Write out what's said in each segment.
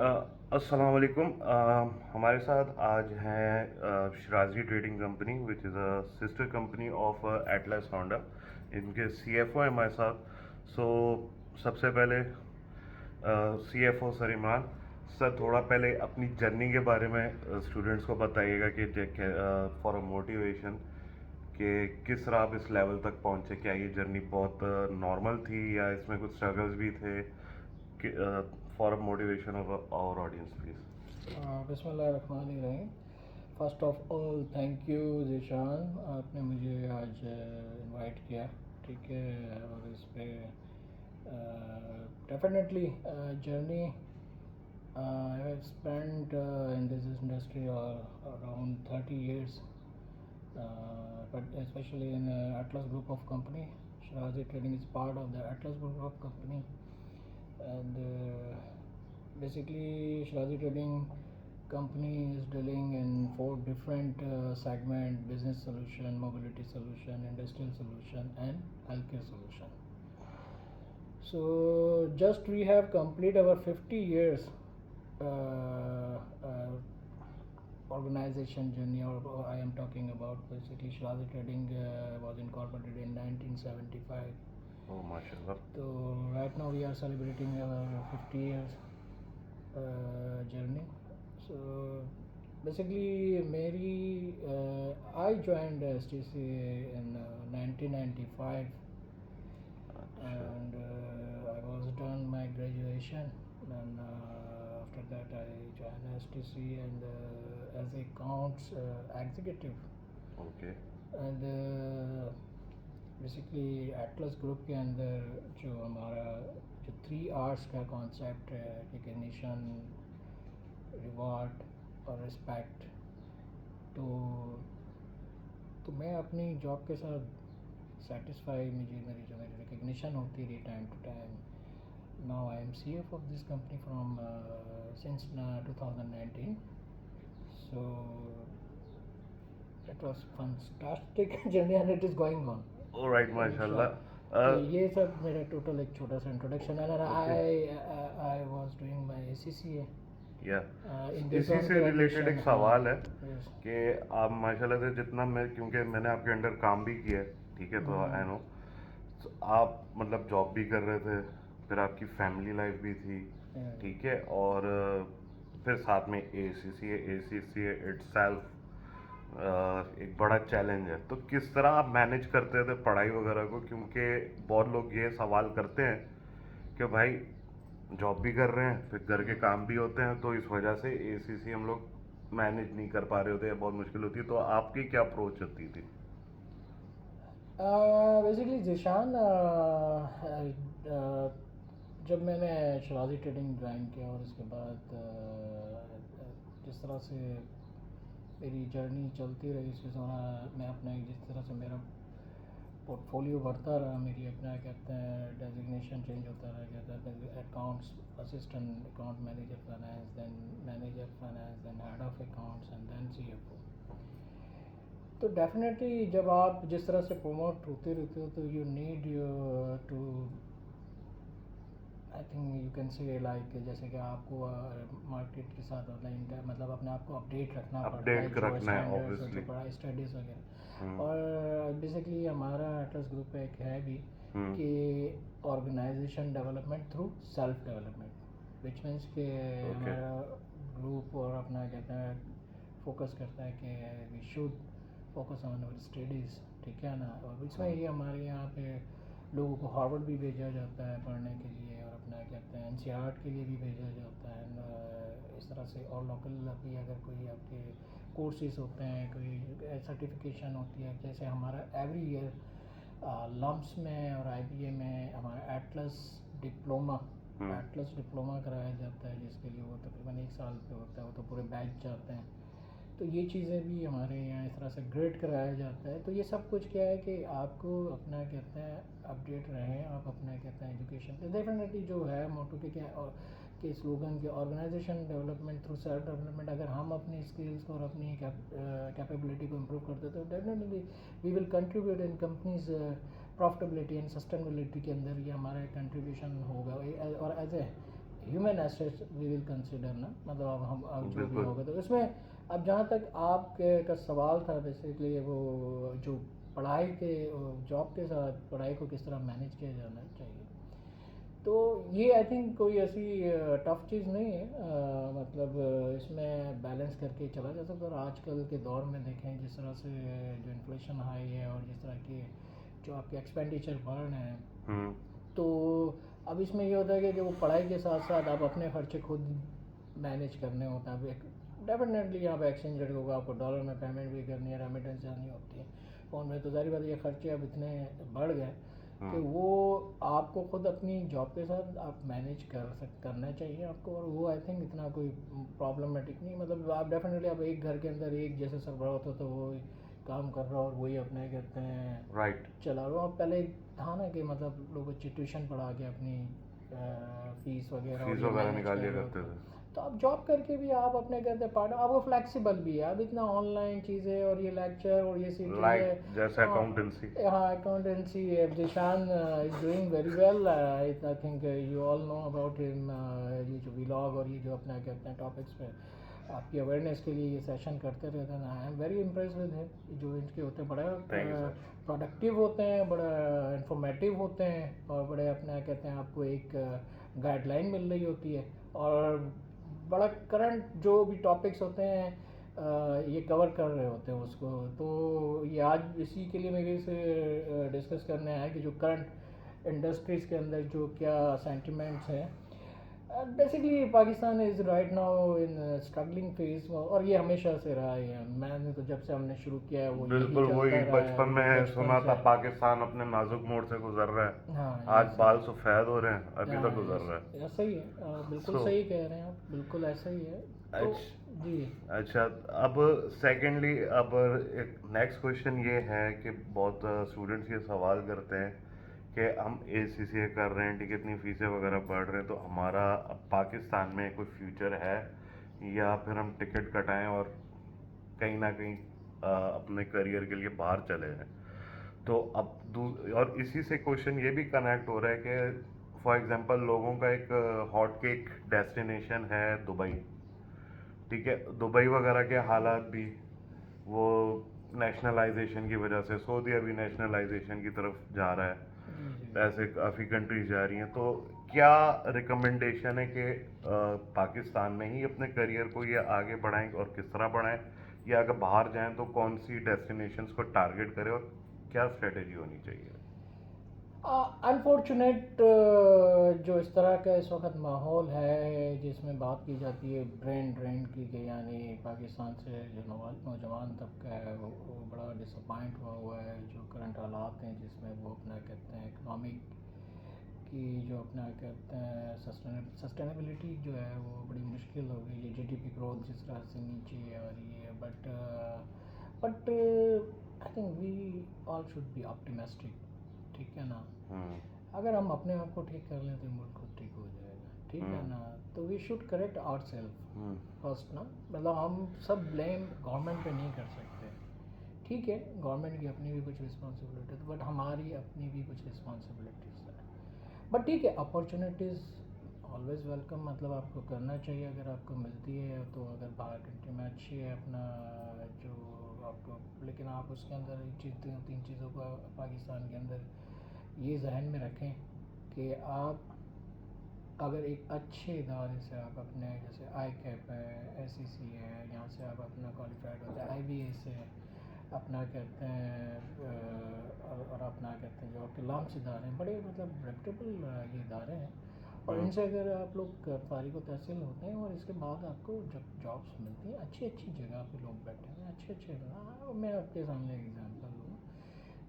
अस्सलाम वालेकुम। हमारे साथ आज हैं Sharaji trading company which is a sister company of Atlas Honda. इनके सीएफओ हैं हमारे साथ। सबसे पहले सीएफओ सर इमरान सर, थोड़ा पहले अपनी जर्नी के बारे में स्टूडेंट्स को बताइएगा कि फॉर अ मोटिवेशन कि किस तरह आप इस लेवल तक पहुंचे। क्या ये जर्नी बहुत नॉर्मल थी या इसमें कुछ स्ट्रगल्स भी थे? For motivation of our audience please. बिस्मिल्लाहिर्रहमानिर्रहीम। First of all thank you Zeeshan, आपने मुझे आज इनवाइट किया। ठीक है, और इस पे definitely journey I have spent in this industry around 30 years, but especially in Atlas Group of Company. Shirazi Trading is part of the Atlas Group of Company, and basically Shirazi Trading company is dealing in four different segment: business solution, mobility solution, industrial solution, and healthcare solution. So just we have complete our 50 years organization journey, or I am talking about basically Shirazi Trading was incorporated in 1975. Oh, mashallah. So right now we are celebrating our 50 years journey. So basically I joined STC in 1995, and I was done my graduation, and after that I joined STC and as a accounts executive. Okay. And basically Atlas group के अंदर जो हमारा जो 3 R's का concept है, recognition, reward और respect, तो मैं अपनी जॉब के साथ सेटिस्फाई, मेरी जो मेरी रिकग्निशन होती रही time to time. Now I am CFO of this company from since 2019. So it was fantastic journey and it is going on. Alright, mashallah. ये सब मेरा टोटल एक छोटा सा इंट्रोडक्शन है. And I was doing my ACCA. इसी से related एक सवाल है कि आप माशाल्लाह से जितना मैं, क्योंकि मैंने आपके अंडर काम भी किया है, ठीक है, तो आई नो आप मतलब जॉब भी कर रहे थे, फिर आपकी फैमिली लाइफ भी थी, ठीक है, और फिर साथ में ACCA इटसेल्फ एक बड़ा चैलेंज है। तो किस तरह आप मैनेज करते थे पढ़ाई वगैरह को? क्योंकि बहुत लोग ये सवाल करते हैं कि भाई जॉब भी कर रहे हैं, फिर घर के काम भी होते हैं, तो इस वजह से ACC हम लोग मैनेज नहीं कर पा रहे होते, बहुत मुश्किल होती है। तो आपकी क्या अप्रोच होती थी? बेसिकली जिशान, जब मैंने शराजी ट्रेडिंग ज्वाइन किया और उसके बाद जिस तरह से मेरी जर्नी चलती रही, इसके दौरान मैं अपना जिस तरह से मेरा पोर्टफोलियो बढ़ता रहा, मेरी अपना कहते हैं डेजिग्नेशन चेंज होता रहा, कहते हैं accounts assistant, account manager finance, then manager finance, then head of accounts and then CFO. तो डेफिनेटली जब आप जिस तरह से प्रमोट होते रहते हो तो you need to, I think you can say like, जैसे कि आपको मार्केट के साथ मतलब अपने आप को अपडेट रखना पड़ता है, जो स्टैंडर्ड्स जो बड़ा स्टडीज़ वगैरह. और बेसिकली हमारा एटलस ग्रुप एक है भी कि organisation development through self development, which means कि हमारा ग्रुप और अपना कहता है फोकस करता है कि we should focus on our studies, ठीक है ना. और इसमें ये हमारे यहाँ पे लोगों को हार्वर्ड भी भेजा जाता है पढ़ने के लिए, और अपना कहते हैं NCERT के लिए भी भेजा जाता है. इस तरह से और लोकल भी अगर कोई आपके कोर्सेज होते हैं, कोई सर्टिफिकेशन होती है, जैसे हमारा एवरी ईयर लम्स में और IBA में हमारा एटलस डिप्लोमा कराया जाता है, जिसके लिए वो तकरीबन 1 साल पे होता है, वो तो पूरे बैच जाते हैं. तो ये चीज़ें भी हमारे यहाँ इस तरह से ग्रेड कराया जाता है. तो ये सब कुछ क्या है कि आपको अपना कहते हैं अपडेट रहें, आप अपना कहते हैं एजुकेशन. तो डेफिनेटली जो है मोटो के स्लोगन के organisation development through self development, अगर हम अपनी स्किल्स को और अपनी कैपेबिलिटी को इम्प्रूव करते हैं तो definitely we will contribute in company's profitability and sustainability के अंदर ये हमारा कंट्रीब्यूशन होगा. और as a human assets we will consider ना, मतलब अब जो भी बिल्कुल। होगा तो इसमें अब जहाँ तक आपके का सवाल था बेसिकली वो जो पढ़ाई के जॉब के साथ पढ़ाई को किस तरह मैनेज किया जाना चाहिए, तो ये आई थिंक कोई ऐसी टफ चीज़ नहीं है, मतलब इसमें बैलेंस करके चला जा सकता है। और आजकल के दौर में देखें जिस तरह से जो इन्फ्लेशन हाई है और जिस तरह के जो आपके एक्सपेंडिचर बढ़ रहे हैं, हम्म। तो अब इसमें ये होता है कि वो पढ़ाई के साथ साथ आप अपने खर्चे खुद मैनेज करने होता है। डेफिनेटली यहाँ पे एक्सचेंज रेट होगा, आपको डॉलर में पेमेंट भी करनी है, रेमिटेंस जानी होती है फ़ोन में, तो जारी बात ये खर्चे अब इतने बढ़ गए कि वो आपको खुद अपनी जॉब के साथ आप मैनेज करना चाहिए आपको। और वो आई थिंक इतना कोई प्रॉब्लमेटिक नहीं, मतलब आप डेफिनेटली आप एक घर के अंदर एक जैसे सरबराह होता तो वो काम कर रहा और वही अपने कहते हैं राइट। चला रहा हूँ। पहले था ना कि मतलब लोग बच्चे ट्यूशन पढ़ा के अपनी फीस वगैरह और फीस ये वगैरह मैनेज कर निकालिया रहे करते होते, थे। तो आप जॉब करके भी आप अपने कहते हैं पार्ट आप वो फ्लेक्सिबल भी है। अब इतना ऑनलाइन चीज़ें और ये लेक्चर और ये सी लाइक चीज़ें, जैसे अकाउंटेंसी। हाँ accountancy, Zeeshan is doing very well, I think you all know about him, ये जो व्लॉग और ये जो अपना कहते हैं टॉपिक्स पे आपकी अवेयरनेस के लिए ये सेशन करते रहते हैं। I am very impress with him, जो इनके होते हैं बड़े प्रोडक्टिव होते हैं, बड़ा इंफॉर्मेटिव होते हैं और बड़े अपना कहते हैं आपको एक गाइडलाइन मिल रही होती है और बड़ा करंट जो भी टॉपिक्स होते हैं ये कवर कर रहे होते हैं उसको। तो ये आज इसी के लिए मेरे से डिस्कस करने आया कि जो करंट इंडस्ट्रीज़ के अंदर जो क्या सेंटिमेंट्स हैं। Basically Pakistan is right now in struggling phase, और ये हमेशा से रहा है। मैंने तो जब से हमने शुरू किया है वो यही बिल्कुल चलता वही रहा है, बचपन में बचपन सुना था से। पाकिस्तान अपने नाजुक मोड़ से गुजर रहा है। हाँ आज ये बाल सही, सफेद हो रहे हैं, अभी तक गुजर रहा है। ऐसा ही है, बिल्कुल सो सही कह रहे हैं आप, बिल्कुल ऐसा ही है। तो जी अच्छा, अब सेकेंडली, अब एक नेक्स्ट क्वेश्चन ये है कि बहुत स्टूडेंट्स ये सवाल करते हैं कि हम ACCA कर रहे हैं, ठीक है, इतनी फीसें वगैरह पढ़ रहे हैं, तो हमारा अब पाकिस्तान में कोई फ्यूचर है या फिर हम टिकट कटाएं और कहीं ना कहीं अपने करियर के लिए बाहर चले जाएं। तो अब और इसी से क्वेश्चन ये भी कनेक्ट हो रहा है कि फॉर एग्जांपल लोगों का एक हॉट केक डेस्टिनेशन है दुबई, ठीक है, दुबई वगैरह के हालात भी वो नेशनलाइजेशन की वजह से, सऊदी अभी नेशनलाइजेशन की तरफ जा रहा है, जी जी। ऐसे काफ़ी कंट्रीज जा रही हैं, तो क्या रिकमेंडेशन है कि पाकिस्तान में ही अपने करियर को ये आगे बढ़ाएं और किस तरह बढ़ाएं, या अगर बाहर जाएं तो कौन सी डेस्टिनेशंस को टारगेट करें और क्या स्ट्रेटेजी होनी चाहिए? अनफॉर्चुनेट जो इस तरह का इस वक्त माहौल है जिसमें बात की जाती है ब्रेन ड्रेन की, कि यानी पाकिस्तान से जो नौजवान तबका है वो बड़ा डिसअपॉइंट हुआ है जो करंट हालात हैं, जिसमें वो अपना कहते हैं इकनॉमिक की जो अपना कहते हैं सस्टेनेबिलिटी जो है वो बड़ी मुश्किल हो गई है। GDP ग्रोथ जिस तरह से नीचे आ रही है, but I think we all should be optimistic, ठीक है ना। अगर हम अपने आप को ठीक कर लें तो मुल्क खुद ठीक हो जाएगा, ठीक है ना। तो we should correct our self first ना, मतलब हम सब ब्लेम गवर्नमेंट पे नहीं कर सकते, ठीक है, गवर्नमेंट की अपनी भी कुछ रिस्पॉन्सिबिलिटी है, बट हमारी अपनी भी कुछ रिस्पॉन्सिबिलिटीज़ है। बट ठीक है, अपॉर्चुनिटीज़ ऑलवेज़ वेलकम, मतलब आपको करना चाहिए अगर आपको मिलती है तो। अगर बाहर कंट्री में अच्छी है अपना जो आपको, लेकिन आप उसके अंदर एक चीज़, तीन चीज़ों को पाकिस्तान के अंदर ये जहन में रखें कि आप अगर एक अच्छे इदारे से आप अपने जैसे ICAP है, SEC है, यहाँ से आप अपना क्वालिफाइड होते हैं, IBA से अपना कहते हैं और अपना कहते हैं जो आपके लाम्स इदारे हैं बड़े मतलब रेप्यूटेबल ये इदारे हैं, और इनसे अगर आप लोग फारिग व तहसील होते हैं और इसके बाद आपको जब जॉब्स मिलती हैं अच्छी अच्छी जगह पे लोग बैठे हैं अच्छे, मैं आपके सामने एग्जांपल दूँ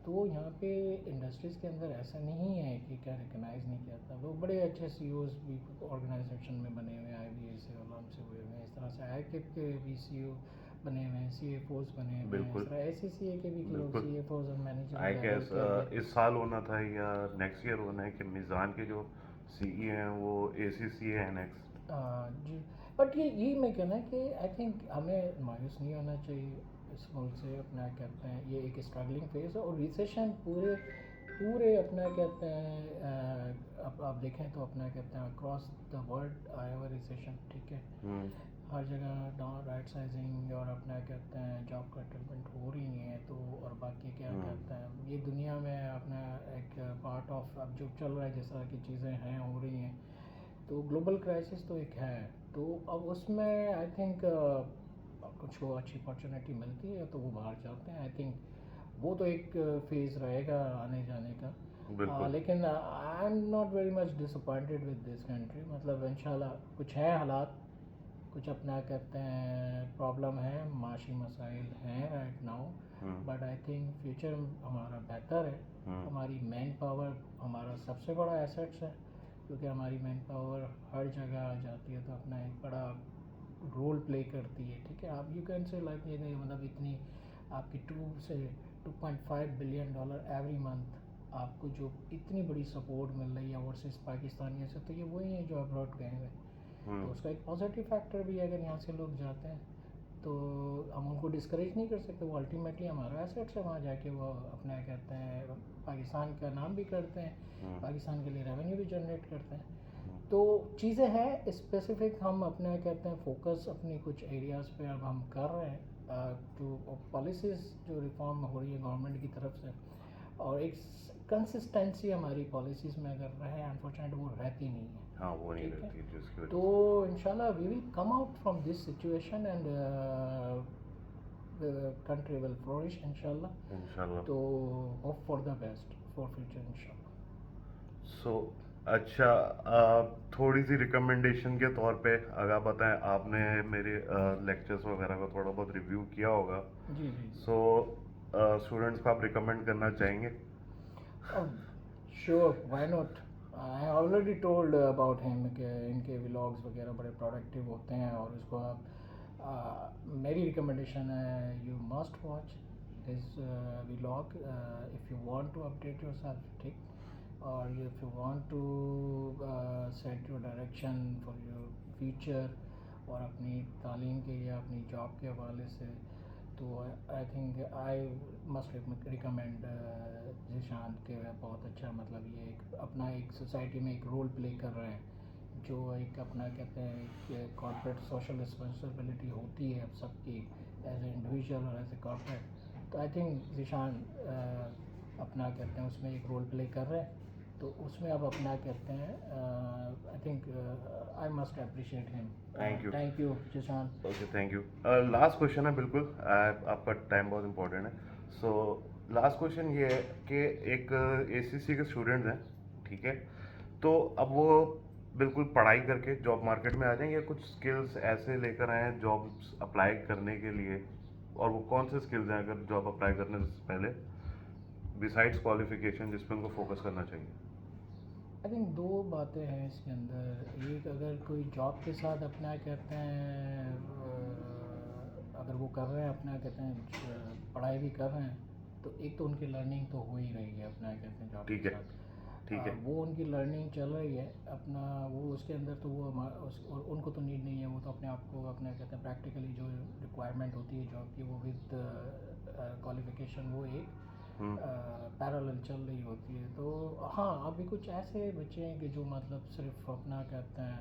तो यहाँ पे इंडस्ट्रीज़ के अंदर ऐसा नहीं है कि क्या रिकगनाइज़ नहीं किया था, लोग बड़े अच्छे CEOs भी ऑर्गेनाइजेशन में बने हुए हैं, IBA से और लाम से हुए हुए हैं, इस तरह से ICAP के भी CEO बने हुए हैं, CFOs बने हुए हैं, इस तरह SCCA के भी लोग CFOs और मैनेजर आई गेस इस साल होना था या नेक्स्ट ईयर होना है कि मिज़ान के जो CE हैं वो ACCA है नेक्स्ट। जी, बट ये मैं कहना है कि आई थिंक हमें मायूस नहीं होना चाहिए इस मुल्क से, अपना कहते हैं ये एक स्ट्रगलिंग फेज है और रिसेशन पूरे पूरे अपना कहते हैं अब आप देखें तो अपना कहते हैं अक्रॉस द वर्ल्ड आया हुआ रिसेशन, ठीक है। हर जगह डाउन राइट साइजिंग और अपना कहते हैं जॉब कटलमेंट हो रही हैं, तो और बाकी क्या कहते हैं ये दुनिया में अपना एक पार्ट ऑफ अब जो चल रहा है जिस तरह की चीज़ें हैं हो रही हैं, तो ग्लोबल क्राइसिस तो एक है। तो अब उसमें आई थिंक कुछ को अच्छी अपॉर्चुनिटी मिलती है तो वो बाहर जाते हैं। आई थिंक वो तो एक फेज़ रहेगा आने जाने का। लेकिन I am not very much disappointed with this country, मतलब इंशाल्लाह कुछ है हालात, कुछ अपना कहते हैं प्रॉब्लम है, माशी मसाइल हैं right now, but I think future हमारा बेहतर है। हमारी मैन पावर हमारा सबसे बड़ा एसेट्स है, क्योंकि हमारी मैन पावर हर जगह आ जाती है तो अपना एक बड़ा रोल प्ले करती है, ठीक है। आप यू कैन से लाइक ये मतलब इतनी आपकी 2.5 बिलियन डॉलर एवरी मंथ आपको जो इतनी बड़ी सपोर्ट मिल रही है ओवरसीज पाकिस्तानियों से, तो ये वही है जो अब्रॉड गए हुए। तो उसका एक पॉजिटिव फैक्टर भी है, अगर यहाँ से लोग जाते हैं तो हम उनको डिस्करेज नहीं कर सकते, वो अल्टीमेटली हमारा एसेट्स है। वहाँ जाके वो अपना कहते हैं पाकिस्तान का नाम भी करते हैं, पाकिस्तान के लिए रेवेन्यू भी जनरेट करते हैं। तो चीज़ें हैं स्पेसिफिक, हम अपने कहते हैं फोकस अपनी कुछ एरियाज़ पे अब हम कर रहे हैं। जो पॉलिसीज़ जो रिफॉर्म हो रही है गवर्नमेंट की तरफ से, और एक कंसिस्टेंसी हमारी पॉलिसीज़ में अगर रहे, अनफॉर्चुनेट वो रहती नहीं है। हाँ, वो नहीं रहती जिसकी तो इंशाल्लाह we will come out from this situation and country will flourish इंशाल्लाह। तो hope for the best for future इंशाल्लाह। सो अच्छा, थोड़ी सी रिकमेंडेशन के तौर पे अगर बताएं, आपने मेरे लेक्चर्स वगैरह का थोड़ा बहुत रिव्यू किया होगा। जी जी। सो स्टूडेंट्स को आप रिकमेंड करना चाहेंगे? Sure, why not. I already told about him कि इनके व्लॉग्स वगैरह बड़े प्रोडक्टिव होते हैं, और उसको आप मेरी रिकमेंडेशन है you must watch his vlog if you want to update yourself, ठीक। और if you want to set your direction for your future और अपनी तालीम के या अपनी जॉब के हवाले से, तो I think I must recommend Zeeshan के बहुत अच्छा, मतलब ये एक अपना एक सोसाइटी में एक रोल प्ले कर रहे हैं, जो एक अपना कहते हैं कि कॉर्पोरेट सोशल रिस्पॉन्सिबिलिटी होती है अब सबकी एज ए इंडिविजुअल और एज ए कॉर्पोरेट। तो आई थिंक ज़ीशान अपना कहते हैं उसमें एक रोल प्ले कर रहे हैं, तो उसमें अब अपना कहते हैं I think I must appreciate him. Thank you Zeeshan. Okay, thank you. Last question है, बिल्कुल आपका टाइम बहुत इंपॉर्टेंट है। सो लास्ट क्वेश्चन ये है कि एक ACC के स्टूडेंट्स हैं, ठीक है, तो अब वो बिल्कुल पढ़ाई करके जॉब मार्केट में आ जाएंगे, या कुछ स्किल्स ऐसे लेकर आए हैं जॉब्स अप्लाई करने के लिए, और वो कौन से स्किल्स हैं अगर जॉब अप्लाई करने से पहले बिसाइड्स क्वालिफिकेशन जिस पर उनको फोकस करना चाहिए? आई थिंक दो बातें हैं इसके अंदर। एक, अगर कोई जॉब के साथ अपना कहते हैं अगर वो कर रहे हैं अपना कहते हैं पढ़ाई भी कर रहे हैं, तो एक तो उनकी लर्निंग तो हो ही रही है अपना कहते हैं जॉब के साथ, ठीक है। वो उनकी लर्निंग चल रही है अपना, वो उसके अंदर तो वो उनको तो नीड नहीं है, वो तो अपने आप को अपना कहते हैं प्रैक्टिकली जो रिक्वायरमेंट होती है जॉब की वो विद क्वालिफिकेशन वो एक पैरेलल चल रही होती है। तो हाँ, अभी कुछ ऐसे बच्चे हैं कि जो मतलब सिर्फ अपना कहते हैं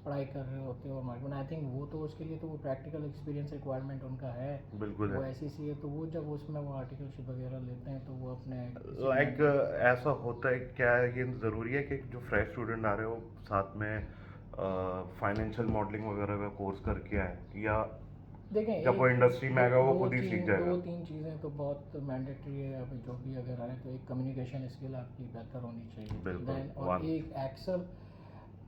पढ़ाई कर रहे होते हैं और मार्केट, आई थिंक वो तो उसके लिए तो वो प्रैक्टिकल एक्सपीरियंस रिक्वायरमेंट उनका है, बिल्कुल वो है। ऐसी है, तो वो जब उसमें वो आर्टिकलशिप वगैरह लेते हैं तो वो अपने लाइक ऐसा होता है क्या, ये ज़रूरी है कि जो फ्रेश स्टूडेंट आ रहे हो साथ में फाइनेंशियल मॉडलिंग वगैरह का कोर्स करके आए, या देखें जब वो इंडस्ट्री में आएगा वो खुद ही सीख जाएगा? दो तीन चीज़ें तो बहुत मैंडेटरी है, अभी जो भी अगर आए तो एक कम्युनिकेशन स्किल आपकी बेहतर होनी चाहिए, बिल्कुल, और एक एक्सेल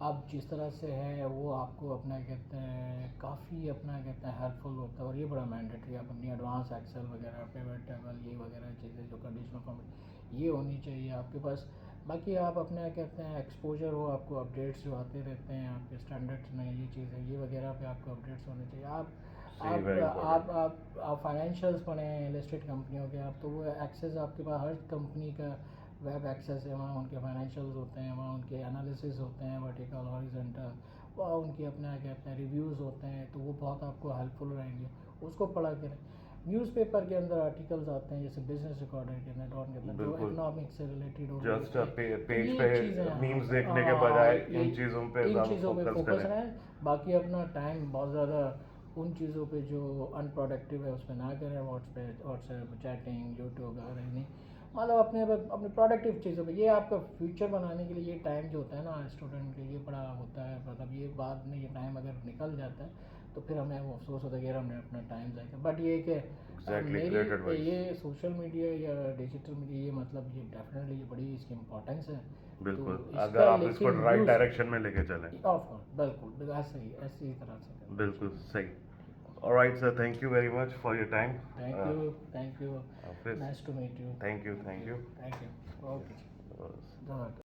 आप जिस तरह से है वो आपको अपना कहते हैं काफ़ी अपना कहते हैं हेल्पफुल होता है, और ये बड़ा मैंडेटरी, आप अपनी एडवांस एक्सेल वगैरह पिवट टेबल ये वगैरह चीज़ें जो कंडीशनल फॉर्मेट ये होनी चाहिए आपके पास। बाकी आप अपना कहते हैं एक्सपोजर हो, आपको अपडेट्स जो आते रहते हैं आपके स्टैंडर्ड्स में ये चीज़ें ये वगैरह पे आपको अपडेट्स होने चाहिए। आप फाइनेंशियल्स पढ़ें लिस्टेड कंपनियों के, आप तो वो एक्सेस आपके पास हर कंपनी का वेब एक्सेस है, वहाँ उनके फाइनेंशियल्स होते हैं, वहाँ उनके एनालिसिस होते हैं वर्टिकल हॉरिजॉन्टल, वहाँ उनकी अपना कहते हैं रिव्यूज़ होते हैं, तो वो बहुत आपको हेल्पफुल रहेंगे, उसको पढ़ा करें। न्यूज़पेपर के अंदर आर्टिकल्स आते हैं, जैसे बिजनेस रिकॉर्डर के अंदर, डॉन के अंदर, जो बिल्कुल। इकोनॉमिक से रिलेटेड हो जस्ट पेज ये पे चीज़ें, मीम्स देखने के हाँ, बजाय ये- इन चीज़ों पे इन ज़्यादा चीज़ों पे फोकस फोकस करें। रहें, बाकी अपना टाइम बहुत ज़्यादा उन चीज़ों पे जो अनप्रोडक्टिव है उस पर ना करें, व्हाट्सएप चैटिंग, यूट्यूब वगैरह नहीं, मतलब अपने प्रोडक्टिव चीज़ों पे। ये आपका फ्यूचर बनाने के लिए ये टाइम जो होता है ना स्टूडेंट के लिए बड़ा होता है, मतलब ये बाद में ये टाइम अगर निकल जाता है तो फिर हमें वो अफसोस होता है कि यार हमने अपना टाइम ज़ाया किया। बट ये कि Exactly, great advice. मेरी ये सोशल मीडिया या डिजिटल मीडिया, ये मतलब ये डेफिनेटली ये बड़ी इसकी इम्पोर्टेंस है। बिल्कुल, तो अगर आप लेकिन इसको राइट use- डायरेक्शन में लेके चलें। ऑफ कोर्स, बिल्कुल ऐसे ही ऐसी तरह से करना। बिल्कुल सही। Alright sir, thank you very much for your time. Thank you, फिर nice to meet you. Thank you. Thank you, okay.